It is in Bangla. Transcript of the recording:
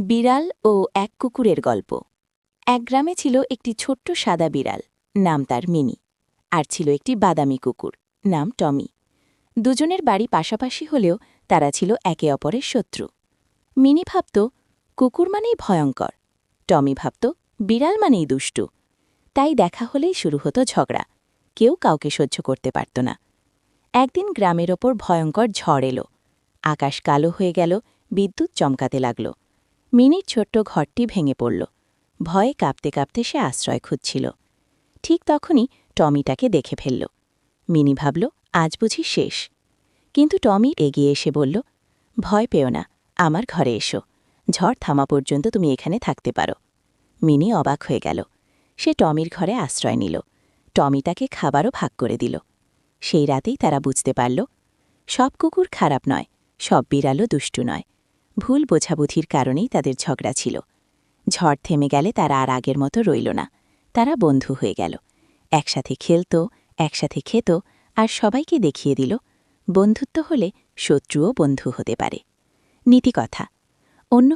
বিড়াল ও এক কুকুরের গল্প। এক গ্রামে ছিল একটি ছোট্ট সাদা বিড়াল, নাম তার মিনি। আর ছিল একটি বাদামি কুকুর, নাম টমি। দুজনের বাড়ি পাশাপাশি হলেও তারা ছিল একে অপরের শত্রু। মিনি ভাবত কুকুর মানেই ভয়ঙ্কর, টমি ভাবত বিড়াল মানেই দুষ্টু। তাই দেখা হলেই শুরু হতো ঝগড়া, কেউ কাউকে সহ্য করতে পারত না। একদিন গ্রামের ওপর ভয়ঙ্কর ঝড় এলো, আকাশ কালো হয়ে গেল, বিদ্যুৎ চমকাতে লাগল। মিনির ছোট্ট ঘরটি ভেঙে পড়ল, ভয়ে কাঁপতে কাঁপতে সে আশ্রয় খুঁজছিল। ঠিক তখনই টমি তাকে দেখে ফেলল। মিনি ভাবল আজ বুঝি শেষ। কিন্তু টমি এগিয়ে এসে বলল, ভয় পেও না, আমার ঘরে এসো, ঝড় থামা পর্যন্ত তুমি এখানে থাকতে পারো। মিনি অবাক হয়ে গেল। সে টমির ঘরে আশ্রয় নিল, টমি তাকে খাবারও ভাগ করে দিল। সেই রাতেই তারা বুঝতে পারল, সব কুকুর খারাপ নয়, সব বিড়ালও দুষ্টু নয়। ভুল বোঝাবুঝির কারণেই তাদের ঝগড়া ছিল। ঝড় থেমে গেলে তারা আর আগের মতো রইল না, তারা বন্ধু হয়ে গেল। একসাথে খেলত, একসাথে খেত, আর সবাইকে দেখিয়ে দিল বন্ধুত্ব হলে শত্রুও বন্ধু হতে পারে। নীতিকথা, অন্য